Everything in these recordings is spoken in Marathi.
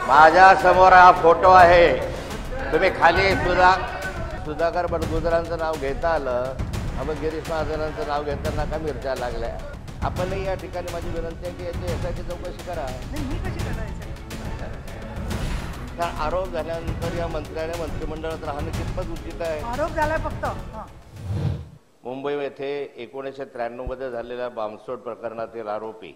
माझ्या समोर हा फोटो आहे। तुम्ही खाली सुधाकर बडगुजरांचं नाव घेता आलं, मग गिरीश महाजनांचं नाव घेताना का मिरच्या लागल्या? आपणही या ठिकाणी माझी विनंती आहे की याची एसआयटी चौकशी करा। मी कशी तर आरोप झाल्यानंतर या मंत्र्याने मंत्रिमंडळात राहणं कितपत उचित आहे? आरोप झालाय फक्त। मुंबई येथे 1993 मध्ये झालेल्या बॉम्बस्फोट प्रकरणातील आरोपी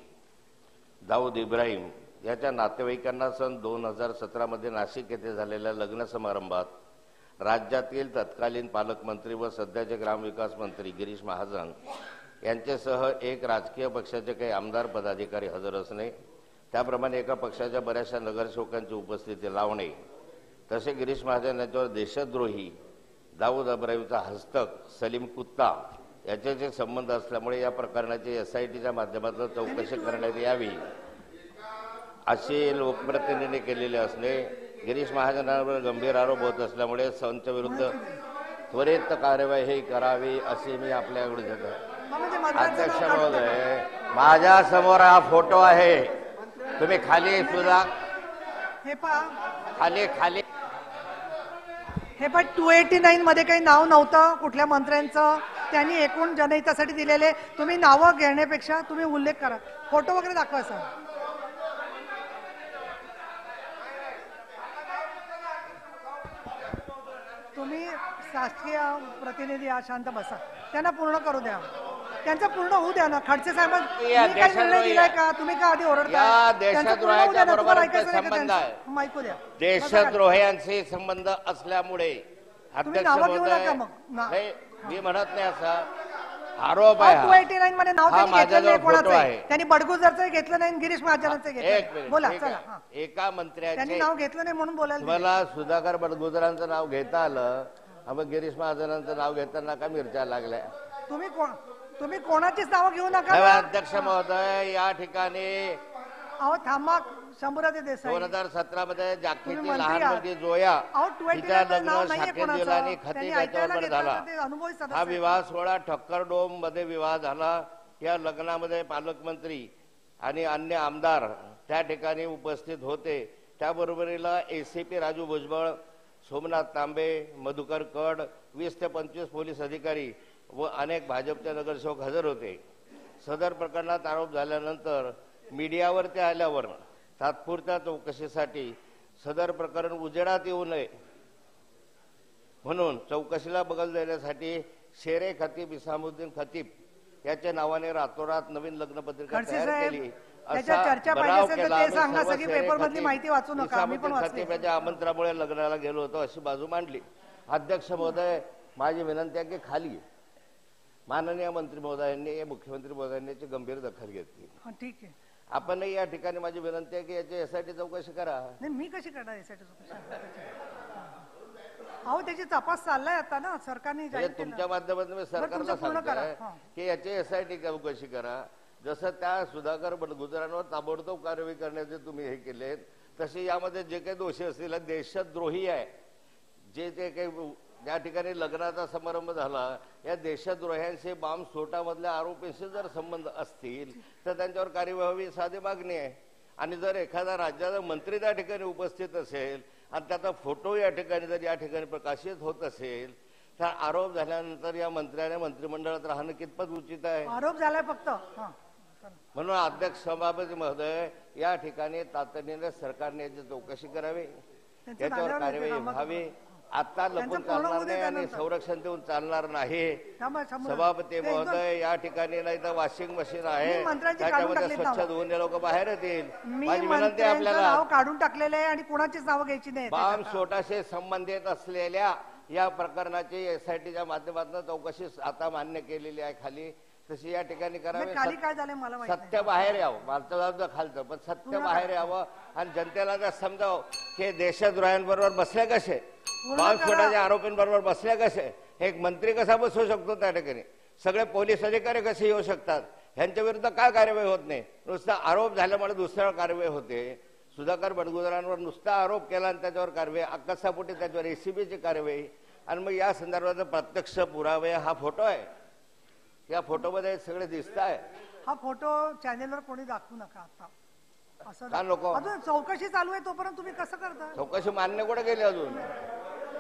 दाऊद इब्राहिम याच्या नातेवाईकांना सन 2017 मध्ये नाशिक येथे झालेल्या लग्न समारंभात राज्यातील तत्कालीन पालकमंत्री व सध्याचे ग्रामविकास मंत्री गिरीश महाजन यांच्यासह एक राजकीय पक्षाचे काही आमदार पदाधिकारी हजर असणे, त्याप्रमाणे एका पक्षाच्या बऱ्याचशा नगरसेवकांची उपस्थिती लावणे, तसे गिरीश महाजन यांच्यावर देशद्रोही दाऊद इब्राहिमचा हस्तक सलीम कुत्ता याच्याचे संबंध असल्यामुळे या प्रकरणाची एसआयटीच्या माध्यमातून चौकशी करण्यात यावी अशी लोकप्रतिनिधींनी केलेले असणे, गिरीश महाजनांवर गंभीर आरोप होत असल्यामुळे संच्या विरुद्ध त्वरित कार्यवाही करावी अशी मी आपल्याकडे देतो। अध्यक्ष महोदय, माझ्या समोर हा फोटो आहे। तुम्ही खाली सुद्धा खाली हे पण 289 मध्ये काही नाव नव्हतं कुठल्या मंत्र्यांचं, त्यांनी एकूण जनहितासाठी दिलेले। तुम्ही नावं घेण्यापेक्षा तुम्ही उल्लेख करा, फोटो वगैरे दाखवा सर। तुम्ही शासकीय प्रतिनिधी आ शांत बसा, त्यांना पूर्ण करू द्या, त्यांचं पूर्ण होऊ द्या ना। खडसे साहेब काय निर्णय दिलाय का? तुम्ही का आधी ओरडता? देशद्रोहाच्या बरोबर संबंध आहे, ऐकू द्या। देशद्रोह्यांशी संबंध असल्यामुळे अध्यक्ष महोदय मी म्हणत नाही असा आरोप आहे। 289 मध्ये नाव त्यांनी घेतलं नाही कोणाचं, आहे त्यांनी बडगुजरचं घेतलं नाही, गिरीश महाजनांचं घेतलं। बोला चला। एका मंत्र्याचे त्यांनी नाव घेतलं नाही म्हणून बोलायला मला सुधाकर बडगुजरांचं नाव घेता आलं, मग गिरीश महाजनांचं नाव घेताना का मिरच्या लागल्या? तुम्ही कोणाचीच नावं घेऊ नका। अध्यक्ष महोदय, या ठिकाणी अहो थांबा, शंभूराजे देसाई 2017 मध्ये जागतिक लहान मुलगी जोया तिच्या लग्न शाखेत आणि खती याच्यावर झाला। हा विवाह सोहळा ठक्कर डोम मध्ये विवाह झाला। या लग्नामध्ये पालकमंत्री आणि अन्य आमदार त्या ठिकाणी उपस्थित होते। त्याबरोबरीला एसीपी राजू भुजबळ, सोमनाथ तांबे, मधुकर कड, 20 ते 25 पोलीस अधिकारी व अनेक भाजपचे नगरसेवक हजर होते। सदर प्रकरणात आरोप झाल्यानंतर मीडियावर ते आल्यावर तात्पुरत्या चौकशीसाठी सदर प्रकरण उजेडात येऊ नये म्हणून चौकशीला बगल देण्यासाठी शेरे खतीब इसामुद्दीन खतीब याच्या नावाने रातोरात नवीन लग्नपत्रिका तयार केली। खतीबाच्या आमंत्रणामुळे लग्नाला गेलो होतो अशी बाजू मांडली। अध्यक्ष महोदय, माझी विनंती आहे की खाली माननीय मंत्री महोदयांनी, मुख्यमंत्री महोदयांनी याची गंभीर दखल घेतली। ठीक आहे, आपणही या ठिकाणी माझी विनंती आहे की याची एसआयटी चौकशी करा। नाही, मी कशी करणार एसआयटी चौकशी? अहो त्याची तपास चाललाय आता ना, सरकारने तुमच्या माध्यमातून सरकारला सांगतोय की याची एसआयटी चौकशी करा। जसं त्या सुधाकर बडगुजरांवर ताबडतोब कारवाई करण्याचे तुम्ही हे केले, तसे यामध्ये जे काही दोषी असतील देशद्रोही आहे, जे ते काही ज्या ठिकाणी लग्नाचा समारंभ झाला या देशद्रोह्यांशी बॉम्बस्फोटामधल्या आरोपींशी जर संबंध असतील तर त्यांच्यावर कार्यवाही व्हावी साधी मागणी आहे। आणि जर एखादा राज्याचा मंत्री त्या ठिकाणी उपस्थित असेल आणि त्याचा फोटो या ठिकाणी जर या ठिकाणी प्रकाशित होत असेल तर आरोप झाल्यानंतर या मंत्र्याने मंत्रिमंडळात राहणं कितपत उचित आहे? आरोप झालाय फक्त। म्हणून अध्यक्ष सभापती महोदय, या ठिकाणी तातडीने सरकारने याची चौकशी करावी, त्याच्यावर कार्यवाही व्हावी। आता लपून चालणार नाही आणि संरक्षण देऊन चालणार नाही। सभापती महोदय, या ठिकाणी नाही तर वॉशिंग मशीन आहे त्याच्यामध्ये स्वच्छ धुवून लोक बाहेर येतील। माझी विनंती आपल्याला काढून टाकलेले आहे आणि कोणाचीच नावं घ्यायची नाही। बॉम्बस्फोटाशी संबंधित असलेल्या या प्रकरणाची एसआयटीच्या माध्यमातून चौकशी आता मान्य केलेली आहे खाली, तशी या ठिकाणी करावी। खाली काय झालं मला माहिती नाही, सत्य बाहेर यावं, मालचं खालचं पण सत्य बाहेर यावं आणि जनतेला जर समजावं की देशद्रोह्यांबरोबर बसले कसे, बॉम्बस्फोटाच्या आरोपींबरोबर बसले कसे, एक मंत्री कसा बसू शकतो त्या ठिकाणी, सगळे पोलीस अधिकारी कसे येऊ शकतात, ह्यांच्या विरुद्ध काय कार्यवाही होत नाही? नुसता आरोप झाल्यामुळे दुसऱ्यावर कारवाई होते। सुधाकर बडगुजरांवर नुसता आरोप केला आणि त्याच्यावर कारवाई, अक्कसापोटी त्याच्यावर एसीबीची कारवाई, आणि मग या संदर्भात प्रत्यक्ष पुरावे हा फोटो आहे। या फोटोमध्ये सगळे दिसत आहे। हा फोटो चॅनेलवर कोणी दाखवू नका आता। असं का नको? अजून चौकशी चालू आहे तोपर्यंत तुम्ही कसं करता? चौकशी मान्य कुठे केली अजून?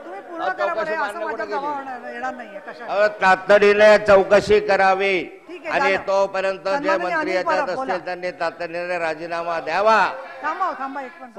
तुम्ही पूर्ण अहो, करा बरं, चौकशी असं मान्य माझ्या कुठे केली? जवळ येणार नाहीये कशा. अहो, तातडीने चौकशी करावी ठीक आहे, आणि झालं. तोपर्यंत जे सन्माननीय मंत्री अनिल परब, याच्यात बोला. असतील त्यांनी तातडीने राजीनामा द्यावा. थांबा एक पण